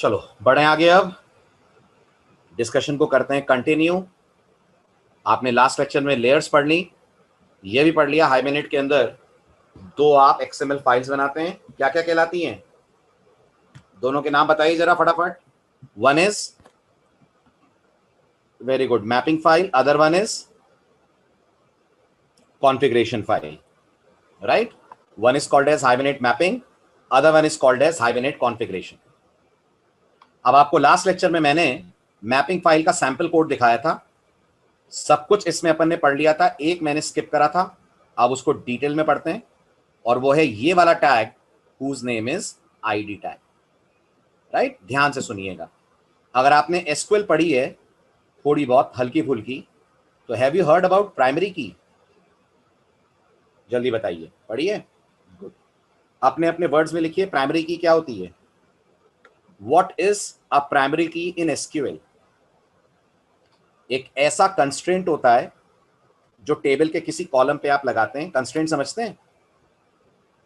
चलो बढ़े आगे, अब डिस्कशन को करते हैं कंटिन्यू। आपने लास्ट लेक्चर में लेयर्स पढ़ ली, ये भी पढ़ लिया। हाइमेनेट के अंदर दो आप एक्सएमएल फाइल्स बनाते हैं, क्या क्या कहलाती हैं? दोनों के नाम बताइए जरा फटाफट। One is, very good, mapping file, other one is configuration file, right? One is called as Hibernate mapping, other one is called as Hibernate configuration. अब आपको लास्ट लेक्चर में मैंने मैपिंग फाइल का सैंपल कोड दिखाया था, सब कुछ इसमें अपन ने पढ़ लिया था, एक मैंने स्किप करा था, अब उसको डिटेल में पढ़ते हैं, और वो है ये वाला tag whose name is ID tag, right? ध्यान से सुनिएगा। अगर आपने एसक्यूएल पढ़ी है थोड़ी बहुत हल्की फुल्की, तो have you heard about primary की? जल्दी बताइए, पढ़िए। गुड। अपने अपने वर्ड्स में लिखिए, प्राइमरी की क्या होती है? व्हाट इज अ प्राइमरी की इन एसक्यूएल? एक ऐसा कंस्ट्रेंट होता है जो टेबल के किसी कॉलम पे आप लगाते हैं। कंस्ट्रेंट समझते हैं?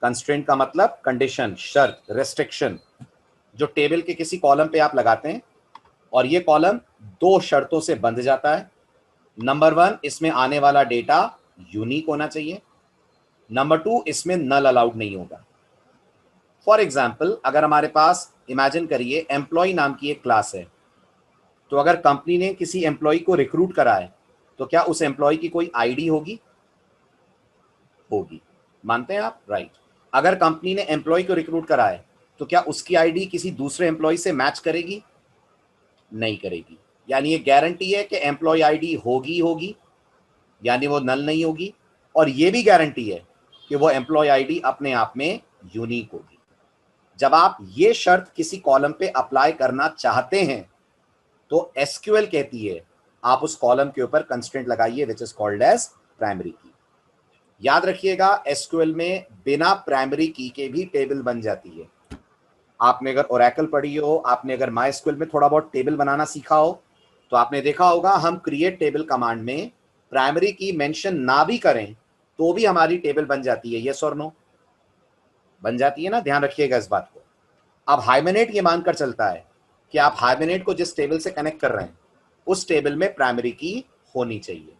कंस्ट्रेंट का मतलब कंडीशन, शर्त, रेस्ट्रिक्शन, जो टेबल के किसी कॉलम पे आप लगाते हैं और ये कॉलम दो शर्तों से बंध जाता है। नंबर वन, इसमें आने वाला डेटा यूनिक होना चाहिए। नंबर टू, इसमें नल अलाउड नहीं होगा। फॉर एग्जाम्पल, अगर हमारे पास, इमेजिन करिए, एम्प्लॉय नाम की एक क्लास है, तो अगर कंपनी ने किसी एम्प्लॉय को रिक्रूट करा है तो क्या उस एम्प्लॉय की कोई आईडी होगी? होगी। मानते हैं आप? राइट। अगर कंपनी ने एम्प्लॉय को रिक्रूट करा है तो क्या उसकी आईडी किसी दूसरे एम्प्लॉय से मैच करेगी? नहीं करेगी। यानी ये गारंटी है कि एम्प्लॉय आईडी होगी होगी, यानी वो नल नहीं होगी, और ये भी गारंटी है कि वो एम्प्लॉय आईडी अपने आप में यूनिक होगी। जब आप ये शर्त किसी कॉलम पे अप्लाई करना चाहते हैं तो एसक्यूएल कहती है आप उस कॉलम के ऊपर कंस्ट्रेंट लगाइए, which is called as primary key. याद रखिएगा, एसक्यूएल में बिना प्राइमरी की के भी टेबल बन जाती है। आपने अगर ओरेकल पढ़ी हो, आपने अगर माइस्क्यूएल में थोड़ा बहुत टेबल बनाना सीखा हो, तो आपने देखा होगा हम क्रिएट टेबल कमांड में प्राइमरी की मेंशन ना भी करें तो भी हमारी टेबल बन जाती है। यस और नो? बन जाती है ना? ध्यान रखिएगा इस बात को। अब हाइमेनेट ये मानकर चलता है कि आप हाइमेनेट को जिस टेबल से कनेक्ट कर रहे हैं उस टेबल में प्राइमरी की होनी चाहिए,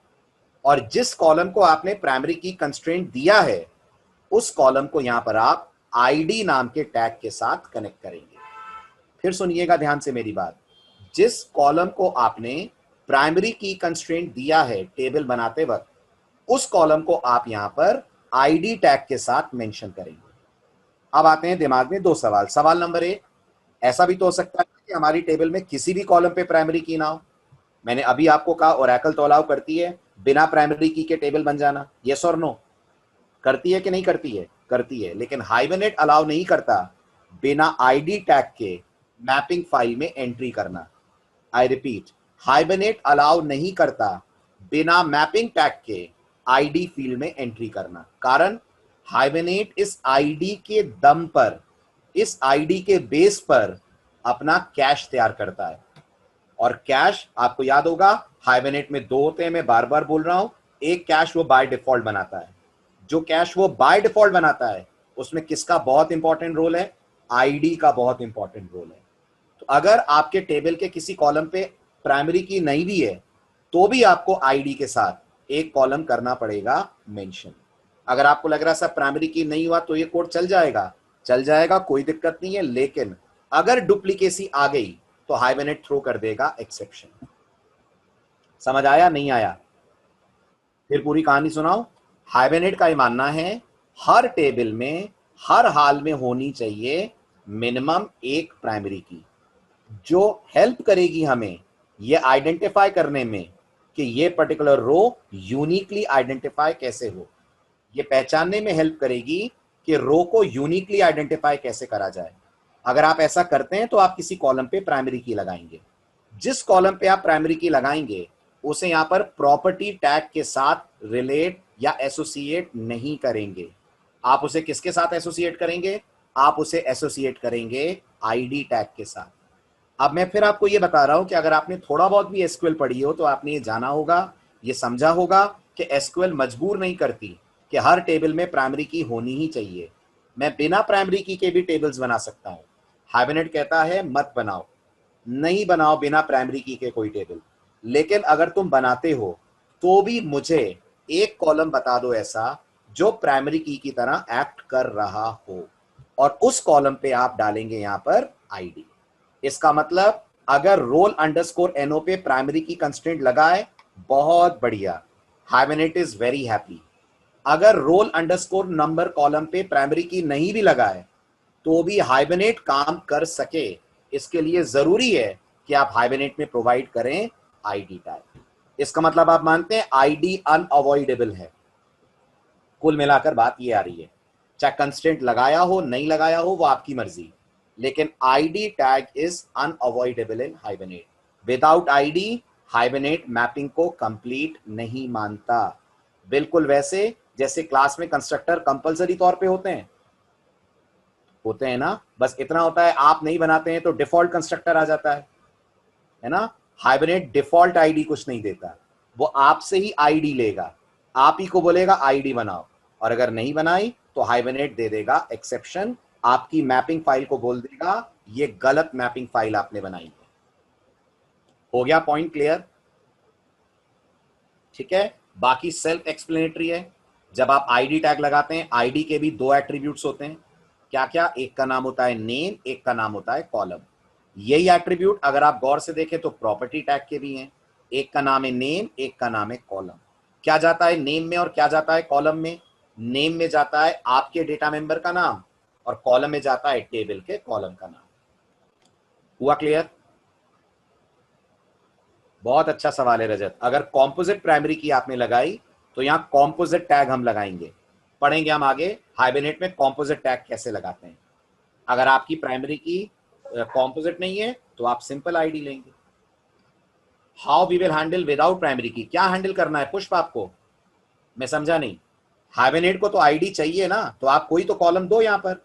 और जिस कॉलम को आपने प्राइमरी की कंस्ट्रेंट दिया है उस कॉलम को यहां पर आप आईडी नाम के टैग के साथ कनेक्ट करेंगे। फिर सुनिएगा ध्यान से मेरी बात, जिस कॉलम को आपने प्राइमरी की कंस्ट्रेंट दिया है टेबल बनाते वक्त, उस कॉलम को आप यहां पर आईडी टैग के साथ मेंशन करेंगे। अब आते हैं दिमाग में दो सवाल। सवाल नंबर एक, ऐसा भी तो हो सकता है कि हमारी टेबल में किसी भी कॉलम पे प्राइमरी की ना हो। मैंने अभी आपको कहा ओरेकल तो अलाउ करती है बिना प्राइमरी की के टेबल बन जाना। यस और नो? करती है कि नहीं करती है? करती है। लेकिन हाइमेनेट अलाउ नहीं करता बिना आईडी टैग के मैपिंग फाइल में एंट्री करना। आई रिपीट, हाइमेनेट अलाउ नहीं करता बिना मैपिंग टैग के आईडी फील्ड में एंट्री करना। कारण, हाइमेनेट इस आईडी के दम पर, इस आईडी के बेस पर अपना कैश तैयार करता है, और कैश आपको याद होगा हाइमेनेट में दो होते हैं, मैं बार बार बोल रहा हूं। एक कैश वो बाय डिफॉल्ट बनाता है, जो कैश वो बाय डिफॉल्ट बनाता है उसमें किसका बहुत इंपॉर्टेंट रोल है? आईडी का बहुत इंपॉर्टेंट रोल है। तो अगर आपके टेबल के किसी कॉलम पे प्राइमरी की नहीं भी है तो भी आपको आईडी के साथ एक कॉलम करना पड़ेगा मेंशन। अगर आपको लग रहा है सब प्राइमरी की नहीं हुआ तो ये कोड चल जाएगा, चल जाएगा, कोई दिक्कत नहीं है। लेकिन अगर डुप्लीकेसी आ गई तो हाइमेनेट थ्रो कर देगा एक्सेप्शन। समझ आया? नहीं आया? फिर पूरी कहानी सुनाओ। हाइमेनेट का ये मानना है हर टेबल में हर हाल में होनी चाहिए मिनिमम एक प्राइमरी की, जो हेल्प करेगी हमें ये आइडेंटिफाई करने में कि ये पर्टिकुलर रो यूनिकली आइडेंटिफाई कैसे हो। ये पहचानने में हेल्प करेगी कि रो को यूनिकली आइडेंटिफाई कैसे करा जाए। अगर आप ऐसा करते हैं तो आप किसी कॉलम पे प्राइमरी की लगाएंगे। जिस कॉलम पे आप प्राइमरी की लगाएंगे उसे यहां पर प्रॉपर्टी टैग के साथ रिलेट या एसोसिएट नहीं करेंगे। आप उसे किसके साथ एसोसिएट करेंगे? आप उसे एसोसिएट करेंगे आईडी टैग के साथ। अब मैं फिर आपको ये बता रहा हूं कि अगर आपने थोड़ा बहुत भी एसक्यूएल पढ़ी हो तो आपने ये जाना होगा, ये समझा होगा कि एसक्यूएल मजबूर नहीं करती कि हर टेबल में प्राइमरी की होनी ही चाहिए। मैं बिना प्राइमरी की के भी टेबल्स बना सकता हूं। हाइबरनेट कहता है मत बनाओ, नहीं बनाओ बिना प्राइमरी की के कोई टेबल। लेकिन अगर तुम बनाते हो तो भी मुझे एक कॉलम बता दो ऐसा जो प्राइमरी की तरह एक्ट कर रहा हो, और उस कॉलम पे आप डालेंगे यहां पर आईडी। इसका मतलब अगर रोल अंडरस्कोर एनओ पे प्राइमरी की कंस्ट्रेंट लगाए, बहुत बढ़िया, हाइबरनेट इज वेरी हैप्पी। अगर रोल अंडरस्कोर नंबर कॉलम पे प्राइमरी की नहीं भी लगाए तो भी हाइबरनेट काम कर सके, इसके लिए जरूरी है कि आप हाइबरनेट में प्रोवाइड करें आईडी टैग। इसका मतलब आप मानते हैं आईडी अनअवॉइडेबल है। कुल मिलाकर बात ये आ रही है, चाहे कंस्ट्रेंट लगाया हो नहीं लगाया हो वो आपकी मर्जी, लेकिन ID tag is unavoidable in hibernate. Without ID hibernate mapping को कंप्लीट नहीं मानता। बिल्कुल वैसे जैसे क्लास में कंस्ट्रक्टर कंपलसरी तौर पे होते हैं ना, बस इतना होता है आप नहीं बनाते हैं तो डिफॉल्ट कंस्ट्रक्टर आ जाता है ना। हाइबरनेट डिफॉल्ट आईडी कुछ नहीं देता, वो आपसे ही आईडी लेगा, आप ही को बोलेगा आईडी बनाओ, और अगर नहीं बनाई तो हाइबरनेट दे देगा एक्सेप्शन, आपकी मैपिंग फाइल को बोल देगा ये गलत मैपिंग फाइल आपने बनाई है। हो गया पॉइंट क्लियर? ठीक है, बाकी सेल्फ एक्सप्लेनेटरी है। जब आप आईडी टैग लगाते हैं, आईडी के भी दो एट्रीब्यूट्स होते हैं। क्या क्या? एक का नाम होता है नेम, एक का नाम होता है कॉलम। यही एट्रीब्यूट अगर आप गौर से देखें तो प्रॉपर्टी टैग के भी हैं। एक का नाम है नेम, एक का नाम है कॉलम। क्या जाता है नेम में और क्या जाता है कॉलम में? नेम में जाता है आपके डेटा मेंबर का नाम, और कॉलम में जाता है टेबल के कॉलम का नाम। हुआ क्लियर? बहुत अच्छा सवाल है रजत। अगर कॉम्पोजिट प्राइमरी की आपने लगाई तो यहां कॉम्पोजिट टैग हम लगाएंगे, पढ़ेंगे हम आगे हाइबरनेट में कॉम्पोजिट टैग कैसे लगाते हैं। अगर आपकी प्राइमरी की कॉम्पोजिट नहीं है तो आप सिंपल आईडी लेंगे। How we will handle without primary key, क्या हैंडल करना है पुष्प आपको? मैं समझा नहीं। हाइबरनेट को तो आईडी चाहिए ना, तो आप कोई तो कॉलम दो यहां पर।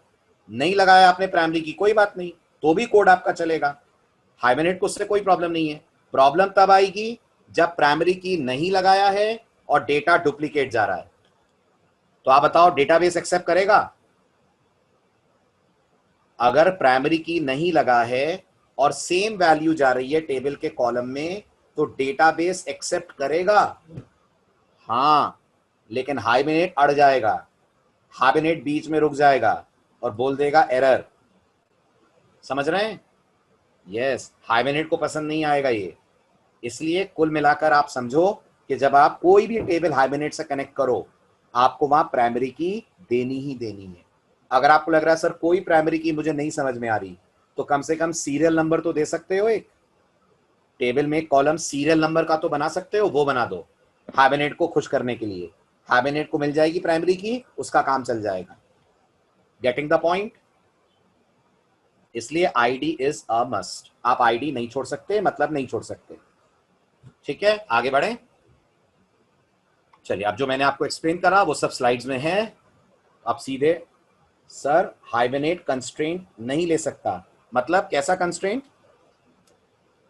नहीं लगाया आपने प्राइमरी की, कोई बात नहीं, तो भी कोड आपका चलेगा। हाइबरनेट को उससे कोई प्रॉब्लम नहीं है। प्रॉब्लम तब आएगी जब प्राइमरी की नहीं लगाया है और डेटा डुप्लीकेट जा रहा है। तो आप बताओ डेटाबेस एक्सेप्ट करेगा? अगर प्राइमरी की नहीं लगा है और सेम वैल्यू जा रही है टेबल के कॉलम में तो डेटाबेस एक्सेप्ट करेगा। हाँ, लेकिन हाइबरनेट अड़ जाएगा, हाइबरनेट बीच में रुक जाएगा और बोल देगा एरर। समझ रहे हैं? यस, हाइबरनेट को पसंद नहीं आएगा ये। इसलिए कुल मिलाकर आप समझो कि जब आप कोई भी टेबल हाइबरनेट से कनेक्ट करो आपको वहां प्राइमरी की देनी ही देनी है। अगर आपको लग रहा है सर कोई प्राइमरी की मुझे नहीं समझ में आ रही, तो कम से कम सीरियल नंबर तो दे सकते हो। एक टेबल में कॉलम सीरियल नंबर का तो बना सकते हो, वो बना दो हाइबरनेट को खुश करने के लिए। हाइबरनेट को मिल जाएगी प्राइमरी की, उसका काम चल जाएगा। Getting the point? इसलिए आईडी इज अ मस्ट। आप आईडी नहीं छोड़ सकते, मतलब नहीं छोड़ सकते। ठीक है, आगे बढ़े। चलिए, अब जो मैंने आपको एक्सप्लेन करा वो सब स्लाइड्स में है। अब सीधे सर हाइबरनेट कंस्ट्रेंट नहीं ले सकता, मतलब कैसा कंस्ट्रेंट?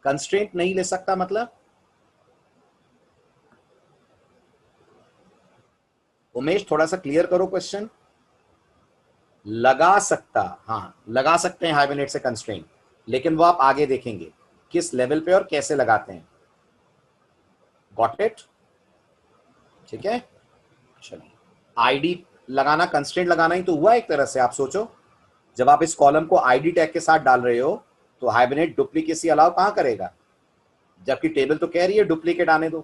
कंस्ट्रेंट नहीं ले सकता मतलब उमेश थोड़ा सा क्लियर करो क्वेश्चन। लगा सकता, हाँ लगा सकते हैं हाइबरनेट से कंस्ट्रेंट, लेकिन वो आप आगे देखेंगे किस लेवल पे और कैसे लगाते हैं। Got it? ठीक है, चलिए। आईडी लगाना कंस्ट्रेंट लगाना ही तो हुआ एक तरह से। आप सोचो, जब आप इस कॉलम को आईडी टैग के साथ डाल रहे हो तो हाइबरनेट डुप्लीकेसी अलाउ कहां करेगा, जबकि टेबल तो कह रही है डुप्लीकेट आने दो।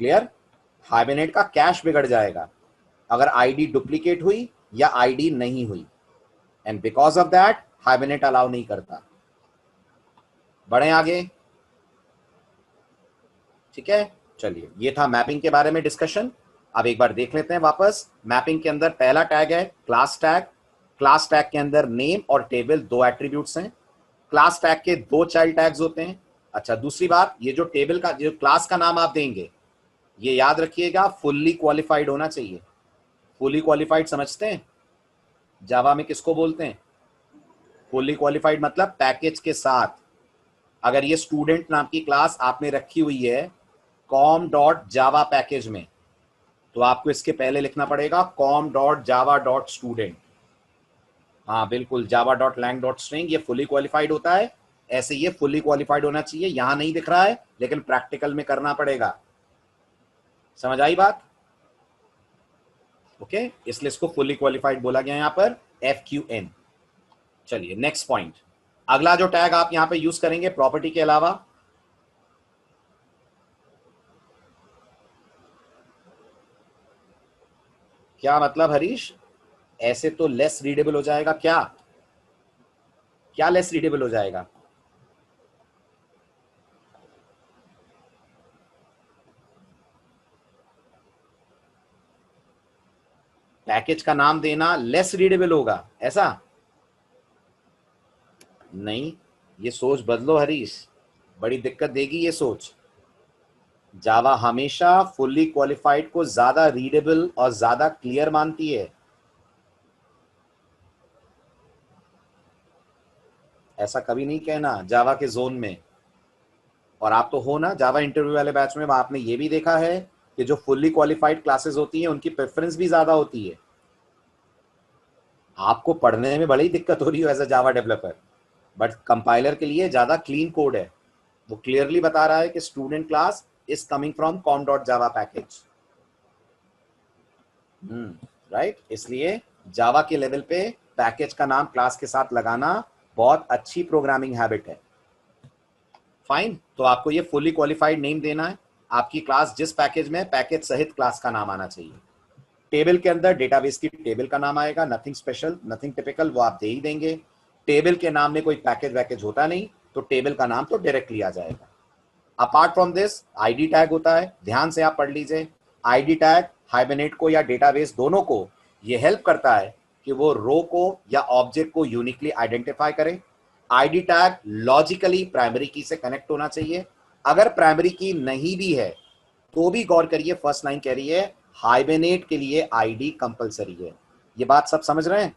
क्लियर? हाइबरनेट का कैश बिगड़ जाएगा अगर आईडी डुप्लीकेट हुई या आईडी नहीं हुई, and because of that hibernate allow नहीं करता। बढ़े आगे। ठीक है, चलिए, ये था मैपिंग के बारे में डिस्कशन। अब एक बार देख लेते हैं वापस। मैपिंग के अंदर पहला टैग है क्लास टैग। क्लास टैग के अंदर नेम और टेबल दो एट्रीब्यूट्स हैं। क्लास टैग के दो चाइल्ड टैग्स होते हैं। अच्छा, दूसरी बात, ये जो टेबल का जो क्लास का नाम आप देंगे ये याद रखिएगा फुल्ली क्वालिफाइड होना चाहिए। फुल्ली क्वालिफाइड समझते हैं जावा में किसको बोलते हैं? फुल्ली क्वालिफाइड मतलब पैकेज के साथ। अगर ये स्टूडेंट नाम की क्लास आपने रखी हुई है com.java पैकेज में, तो आपको इसके पहले लिखना पड़ेगा com.java.student। हाँ बिल्कुल, Java dot lang dot string ये फुली क्वालिफाइड होता है, ऐसे ये फुली क्वालिफाइड होना चाहिए। यहां नहीं दिख रहा है लेकिन प्रैक्टिकल में करना पड़ेगा। समझ आई बात? ओके, इसलिए इसको फुली क्वालिफाइड बोला गया यहां पर, FQN। चलिए नेक्स्ट पॉइंट। अगला जो टैग आप यहां पे यूज करेंगे प्रॉपर्टी के अलावा, क्या मतलब हरीश? ऐसे तो लेस रीडेबल हो जाएगा। क्या क्या लेस रीडेबल हो जाएगा? पैकेज का नाम देना लेस रीडेबल होगा ऐसा? नहीं, ये सोच बदलो हरीश, बड़ी दिक्कत देगी ये सोच। जावा हमेशा फुल्ली क्वालिफाइड को ज्यादा रीडेबल और ज्यादा क्लियर मानती है। ऐसा कभी नहीं कहना जावा के जोन में। और आप तो हो ना जावा इंटरव्यू वाले बैच में, आपने ये भी देखा है कि जो फुल्ली क्वालिफाइड क्लासेस होती हैं उनकी प्रेफरेंस भी ज्यादा होती है। आपको पढ़ने में बड़ी दिक्कत हो रही है as a Java developer, but compiler के लिए ज्यादा क्लीन कोड है। वो क्लियरली बता रहा है कि student class is coming from com dot Java package. Right, इसलिए जावा के लेवल पे पैकेज का नाम क्लास के साथ लगाना बहुत अच्छी प्रोग्रामिंग हैबिट है। फाइन, तो आपको ये फुली क्वालिफाइड नेम देना है। आपकी क्लास जिस पैकेज में, पैकेज सहित क्लास का नाम आना चाहिए। टेबल के अंदर डेटाबेस की टेबल का नाम आएगा, नथिंग स्पेशल नथिंग टिपिकल, वो आप दे ही देंगे। टेबल के नाम में कोई पैकेज वैकेज होता नहीं, तो टेबल का नाम तो डायरेक्टली आ जाएगा। Apart from this ID tag होता है, ध्यान से आप पढ़ लीजिए। आईडी टैग हाइबरनेट को या डेटाबेस दोनों को ये हेल्प करता है कि वो रो को या ऑब्जेक्ट को यूनिकली आइडेंटिफाई करे। आईडी टैग लॉजिकली प्राइमरी की से कनेक्ट होना चाहिए। अगर प्राइमरी की नहीं भी है तो भी गौर करिए, फर्स्ट लाइन कह रही है हाइबरनेट के लिए आईडी कंपलसरी है। ये बात सब समझ रहे हैं?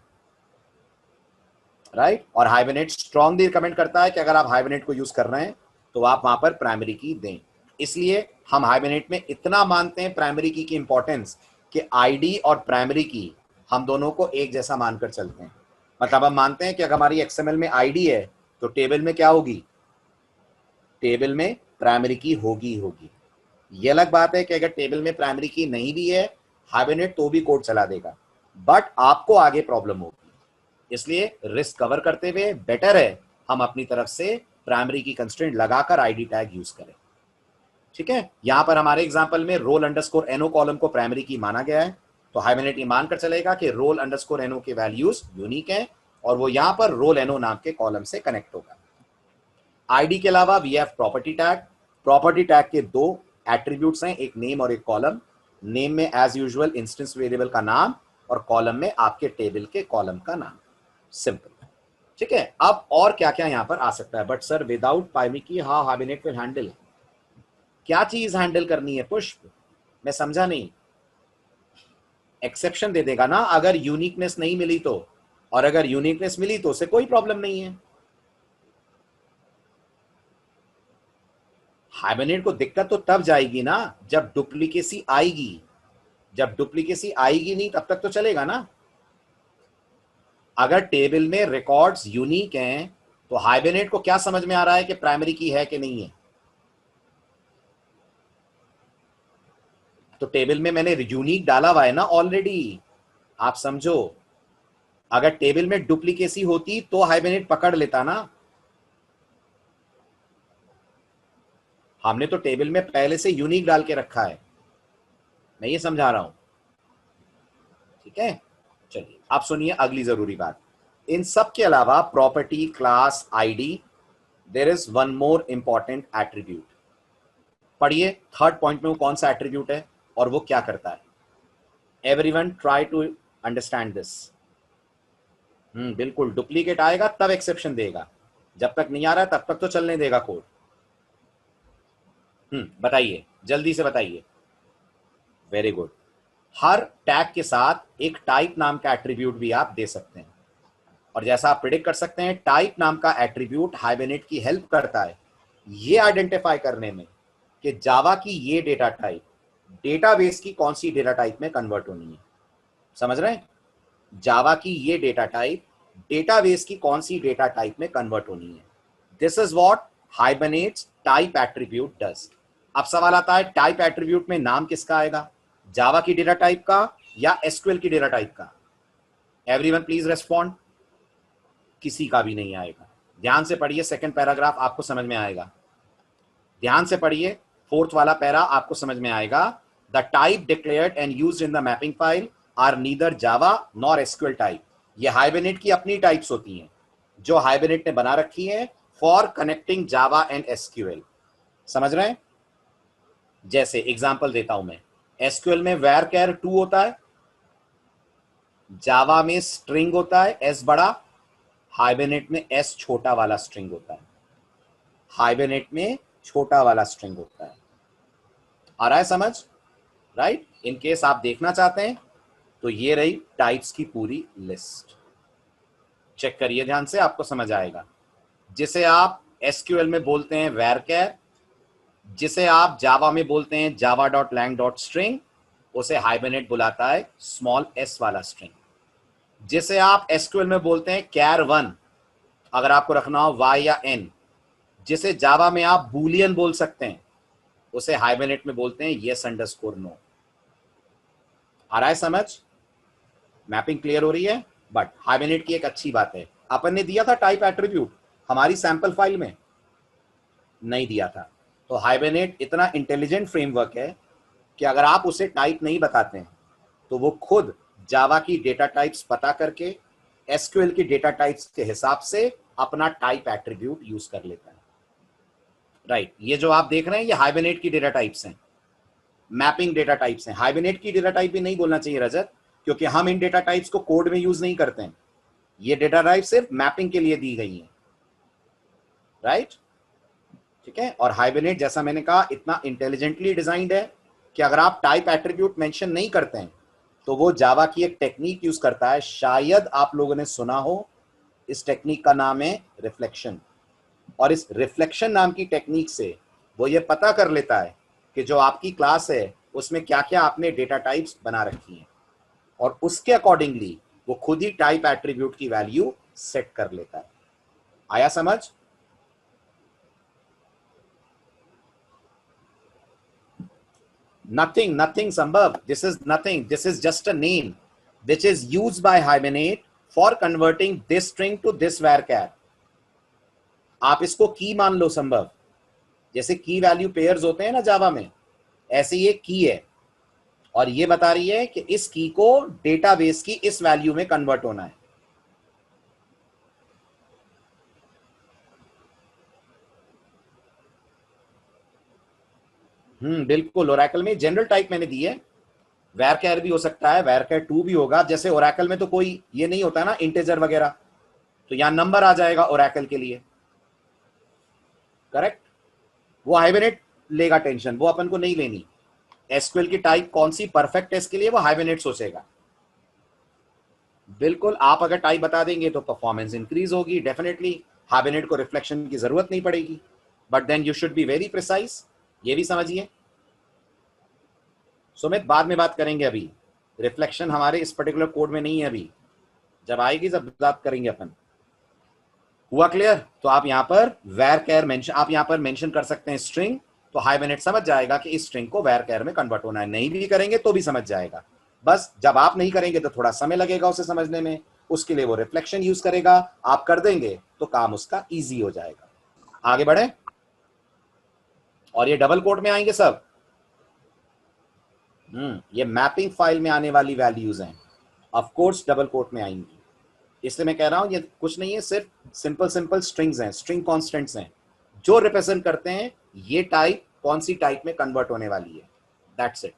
राइट, और हाइबरनेट स्ट्रांगली रिकमेंड करता है कि अगर आप हाइबरनेट को यूज कर रहे हैं तो आप वहां पर प्राइमरी की दें। इसलिए हम हाइबरनेट में इतना मानते हैं प्राइमरी की इंपॉर्टेंस कि आईडी और प्राइमरी की हम दोनों को एक जैसा मानकर चलते हैं। मतलब हम मानते हैं कि अगर हमारी एक्सएमएल में आईडी है तो टेबल में क्या होगी? टेबल में प्राइमरी की होगी होगी। ये अलग बात है कि अगर टेबल में प्राइमरी की नहीं भी है हाइबरनेट तो भी कोड चला देगा, बट आपको आगे प्रॉब्लम होगी। इसलिए रिस्क कवर करते हुए बेटर है हम अपनी तरफ से प्राइमरी की कंस्ट्रेंट लगाकर आईडी टैग यूज करें। ठीक है, यहां पर हमारे एग्जांपल में रोल अंडरस्कोर एनओ कॉलम को प्राइमरी की माना गया है, तो हाइबरनेट ये मानकर चलेगा कि रोल अंडरस्कोर एनओ के वैल्यूज यूनिक हैं और वो यहां पर रोल एनओ नाम के कॉलम से कनेक्ट होगा। आईडी के अलावा we have property tag. Property tag के दो एट्रीब्यूट्स हैं, एक नेम और एक कॉलम। नेम में एज यूजुअल इंस्टेंस वेरिएबल का नाम और कॉलम में आपके टेबल के कॉलम का नाम। सिंपल। ठीक है, अब और क्या क्या यहां पर आ सकता है? बट सर विदाउट प्राइमरी की हाउ हाइबरनेट विल हैंडल? क्या चीज हैंडल करनी है पुष्प? मैं समझा नहीं। एक्सेप्शन दे देगा ना अगर यूनिकनेस नहीं मिली तो, और अगर यूनिकनेस मिली तो उसे कोई प्रॉब्लम नहीं है। हाइबरनेट को दिक्कत तो तब जाएगी ना जब डुप्लीकेसी आएगी। जब डुप्लीकेसी आएगी नहीं तब तक तो चलेगा ना। अगर टेबल में रिकॉर्ड्स यूनिक हैं तो हाइबरनेट को क्या समझ में आ रहा है कि प्राइमरी की है कि नहीं है? तो टेबल में मैंने यूनिक डाला हुआ है ना ऑलरेडी, आप समझो। अगर टेबल में डुप्लीकेसी होती तो हाइबरनेट पकड़ लेता ना। हमने तो टेबल में पहले से यूनिक डाल के रखा है, मैं ये समझा रहा हूं। ठीक है, चलिए आप सुनिए अगली जरूरी बात। इन सब के अलावा property, class, ID, there is one more important attribute. पढ़िए थर्ड पॉइंट में वो कौन सा एट्रीब्यूट है और वो क्या करता है। Everyone try to understand this. बिल्कुल, डुप्लीकेट आएगा तब एक्सेप्शन देगा, जब तक नहीं आ रहा है तब तक तो चलने देगा कोड। बताइए, जल्दी से बताइए। Very good. हर टैग के साथ एक टाइप नाम का एट्रीब्यूट भी आप दे सकते हैं, और जैसा आप प्रिडिक्ट कर सकते हैं टाइप नाम का एट्रीब्यूट हाइबरनेट की हेल्प करता है ये आइडेंटिफाई करने में कि जावा की ये डेटा टाइप डेटाबेस की कौन सी डेटा टाइप में कन्वर्ट होनी है। समझ रहे हैं? जावा की ये डेटा टाइप डेटाबेस की कौन सी डेटा टाइप में कन्वर्ट होनी है। This is what Hibernate's type attribute does. अब सवाल आता है टाइप एट्रीब्यूट में नाम किसका आएगा, जावा की डेटा टाइप का या एसक्यूएल की डेटा टाइप का? Everyone please respond. किसी का भी नहीं आएगा। ध्यान से पढ़िए, सेकंड पैराग्राफ आपको समझ में आएगा। ध्यान से पढ़िए, फोर्थ वाला पैरा आपको समझ में आएगा। The type declared and used in the mapping file are neither Java nor SQL type. ये हाइबरनेट की अपनी टाइप्स होती हैं जो हाइबरनेट ने बना रखी है for connecting Java and SQL. समझ रहे हैं? जैसे एग्जांपल देता हूं मैं, एसक्यूएल में varchar 2 होता है, जावा में स्ट्रिंग होता है एस बड़ा, हाइबरनेट में एस छोटा वाला स्ट्रिंग होता है। हाइबरनेट में छोटा वाला स्ट्रिंग होता है। आ रहा है समझ? राइट। इन केस आप देखना चाहते हैं तो ये रही टाइप्स की पूरी लिस्ट। चेक करिए ध्यान से, आपको समझ आएगा। जिसे आप एसक्यूएल में बोलते हैं varchar, जिसे आप जावा में बोलते हैं java.lang.string, उसे हाइबरनेट बुलाता है स्मॉल एस वाला स्ट्रिंग। जिसे आप एसक्यूएल में बोलते हैं char1, अगर आपको रखना हो y या n, जिसे जावा में आप बूलियन बोल सकते हैं, उसे हाइबरनेट में बोलते हैं yes_no। आ रहा है समझ? मैपिंग क्लियर हो रही है? बट हाइबरनेट की एक अच्छी बात है, अपन ने दिया था टाइप एट्रीब्यूट हमारी सैंपल फाइल में, नहीं दिया था। तो हाइबरनेट इतना इंटेलिजेंट फ्रेमवर्क है कि अगर आप उसे टाइप नहीं बताते हैं तो वो खुद जावा की डेटा टाइप्स पता करके एसक्यूएल की डेटा टाइप्स के हिसाब से अपना टाइप एट्रीब्यूट यूज कर लेता है। राइट। ये जो आप देख रहे हैं ये हाइबरनेट की डेटा टाइप्स हैं, मैपिंग डेटा टाइप्स हैं। हाइबरनेट की डेटा टाइप भी नहीं बोलना चाहिए रजत, क्योंकि हम इन डेटा टाइप्स को कोड में यूज नहीं करते हैं। ये डेटा टाइप सिर्फ मैपिंग के लिए दी गई है। राइट, ठीक है। और हाइबरनेट जैसा मैंने कहा इतना इंटेलिजेंटली डिजाइंड है कि अगर आप टाइप एट्रीब्यूट मेंशन नहीं करते हैं तो वो जावा की एक टेक्निक यूज करता है, शायद आप लोगों ने सुना हो। इस टेक्निक का नाम है रिफ्लेक्शन। और इस रिफ्लेक्शन नाम की टेक्निक से वो ये पता कर लेता है कि जो आपकी क्लास है उसमें क्या क्या आपने डेटा टाइप्स बना रखी हैं, और उसके अकॉर्डिंगली वो खुद ही टाइप एट्रीब्यूट की वैल्यू सेट कर लेता है। आया समझ? Nothing, Sambhav. This is nothing. This is just a name which is used by Hibernate for converting this string to this varchar. आप इसको की मान लो संभव, जैसे की वैल्यू पेयर्स होते हैं ना जावा में, ऐसे ये की है और ये बता रही है कि इस की को डेटाबेस की इस वैल्यू में कन्वर्ट होना है। बिल्कुल। ओरेकल में जनरल टाइप मैंने दी है, varchar भी हो सकता है, varchar 2 भी होगा। जैसे ओरेकल में तो कोई ये नहीं होता ना इंटीजर वगैरह, तो यहां नंबर आ जाएगा ओरेकल के लिए। करेक्ट। वो हाइबरनेट लेगा टेंशन, वो अपन को नहीं लेनी। एसक्यूएल की टाइप कौन सी परफेक्ट है इसके लिए वो हाइबरनेट सोचेगा। बिल्कुल, आप अगर टाइप बता देंगे तो परफॉर्मेंस इंक्रीज होगी डेफिनेटली, हाइबरनेट को रिफ्लेक्शन की जरूरत नहीं पड़ेगी। But then you should be very precise, ये भी समझिए। सुमित बाद में बात करेंगे, अभी रिफ्लेक्शन हमारे इस पर्टिकुलर कोड में नहीं है, अभी जब आएगी जब बात करेंगे अपन। हुआ क्लियर? तो आप यहां पर varchar मेंशन, आप यहां पर मेंशन कर सकते हैं स्ट्रिंग, तो हाइबरनेट समझ जाएगा कि इस स्ट्रिंग को varchar में कन्वर्ट होना है। नहीं भी करेंगे तो भी समझ जाएगा, बस जब आप नहीं करेंगे तो थोड़ा समय लगेगा उसे समझने में, उसके लिए वो रिफ्लेक्शन यूज करेगा। आप कर देंगे तो काम उसका ईजी हो जाएगा। आगे बढ़े, और ये डबल कोट में आएंगे सब। ये मैपिंग फाइल में आने वाली वैल्यूज हैं, ऑफ कोर्स डबल कोट में आएंगी। इसलिए मैं कह रहा हूं ये कुछ नहीं है, सिर्फ सिंपल स्ट्रिंग्स हैं, स्ट्रिंग कॉन्स्टेंट्स हैं जो रिप्रेजेंट करते हैं ये टाइप कौन सी टाइप में कन्वर्ट होने वाली है। That's it.